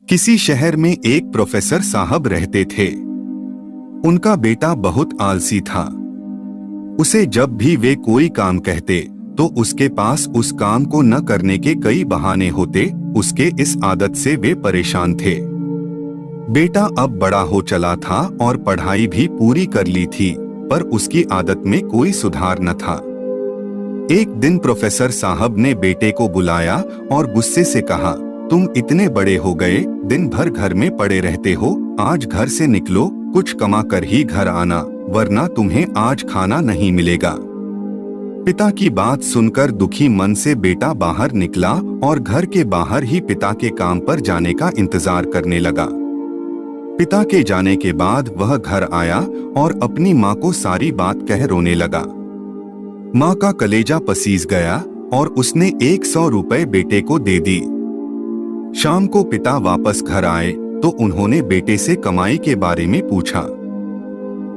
किसी शहर में एक प्रोफेसर साहब रहते थे। उनका बेटा बहुत आलसी था। उसे जब भी वे कोई काम कहते तो उसके पास उस काम को न करने के कई बहाने होते। उसके इस आदत से वे परेशान थे। बेटा अब बड़ा हो चला था और पढ़ाई भी पूरी कर ली थी, पर उसकी आदत में कोई सुधार न था। एक दिन प्रोफेसर साहब ने बेटे को बुलाया और गुस्से से कहा, तुम इतने बड़े हो गए, दिन भर घर में पड़े रहते हो। आज घर से निकलो, कुछ कमा कर ही घर आना, वरना तुम्हें आज खाना नहीं मिलेगा। पिता की बात सुनकर दुखी मन से बेटा बाहर निकला और घर के बाहर ही पिता के काम पर जाने का इंतजार करने लगा। पिता के जाने के बाद वह घर आया और अपनी माँ को सारी बात कह रोने लगा। माँ का कलेजा पसीज गया और उसने 100 रुपए बेटे को दे दी। शाम को पिता वापस घर आए तो उन्होंने बेटे से कमाई के बारे में पूछा।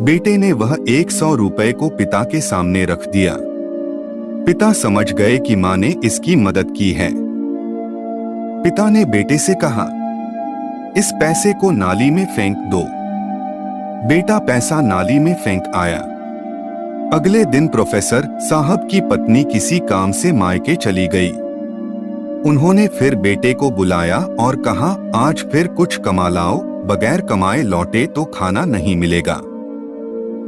बेटे ने वह 100 रुपए को पिता के सामने रख दिया। पिता समझ गए कि माँ ने इसकी मदद की है। पिता ने बेटे से कहा, इस पैसे को नाली में फेंक दो। बेटा पैसा नाली में फेंक आया। अगले दिन प्रोफेसर साहब की पत्नी किसी काम से मायके चली गई। उन्होंने फिर बेटे को बुलाया और कहा, आज फिर कुछ कमा लाओ, बगैर कमाए लौटे तो खाना नहीं मिलेगा।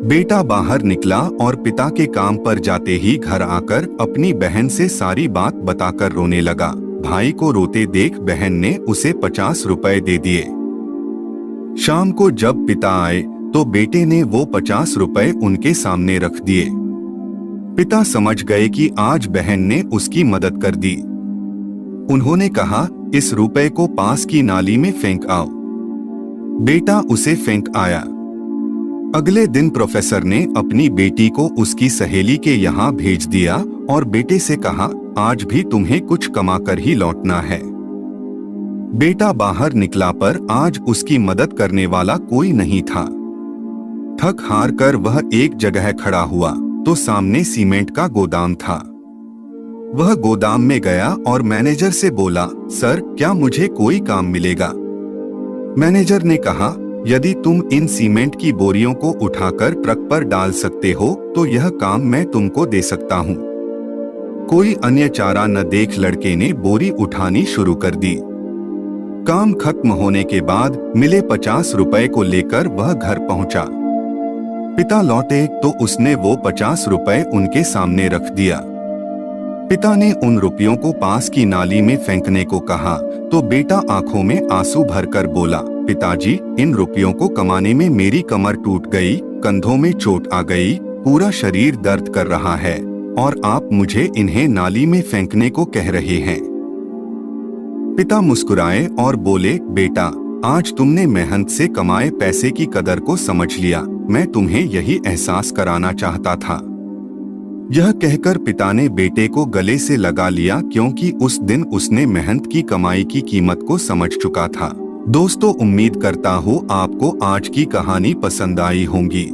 बेटा बाहर निकला और पिता के काम पर जाते ही घर आकर अपनी बहन से सारी बात बताकर रोने लगा। भाई को रोते देख बहन ने उसे 50 रुपए दे दिए। शाम को जब पिता आए तो बेटे ने वो 50 रुपए उनके सामने रख दिए। पिता समझ गए कि आज बहन ने उसकी मदद कर दी। उन्होंने कहा, इस रुपए को पास की नाली में फेंक आओ। बेटा उसे फेंक आया। अगले दिन प्रोफेसर ने अपनी बेटी को उसकी सहेली के यहाँ भेज दिया और बेटे से कहा, आज भी तुम्हें कुछ कमा कर ही लौटना है। बेटा बाहर निकला पर आज उसकी मदद करने वाला कोई नहीं था। थक हार कर वह एक जगह खड़ा हुआ तो सामने सीमेंट का गोदाम था। वह गोदाम में गया और मैनेजर से बोला, सर क्या मुझे कोई काम मिलेगा? मैनेजर ने कहा, यदि तुम इन सीमेंट की बोरियों को उठाकर ट्रक पर डाल सकते हो तो यह काम मैं तुमको दे सकता हूँ। कोई अन्य चारा न देख लड़के ने बोरी उठानी शुरू कर दी। काम खत्म होने के बाद मिले 50 रुपए को लेकर वह घर पहुंचा। पिता लौटे तो उसने वो 50 रुपए उनके सामने रख दिया। पिता ने उन रुपयों को पास की नाली में फेंकने को कहा तो बेटा आंखों में आंसू भरकर बोला, पिताजी इन रुपयों को कमाने में मेरी कमर टूट गई, कंधों में चोट आ गई, पूरा शरीर दर्द कर रहा है और आप मुझे इन्हें नाली में फेंकने को कह रहे हैं। पिता मुस्कुराए और बोले, बेटा आज तुमने मेहनत से कमाए पैसे की कदर को समझ लिया। मैं तुम्हें यही एहसास कराना चाहता था। यह कहकर पिता ने बेटे को गले से लगा लिया, क्योंकि उस दिन उसने मेहनत की कमाई की कीमत को समझ चुका था। दोस्तों, उम्मीद करता हूँ आपको आज की कहानी पसंद आई होगी।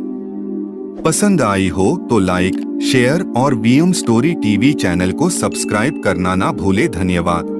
पसंद आई हो तो लाइक, शेयर और वीएम स्टोरी टीवी चैनल को सब्सक्राइब करना ना भूले। धन्यवाद।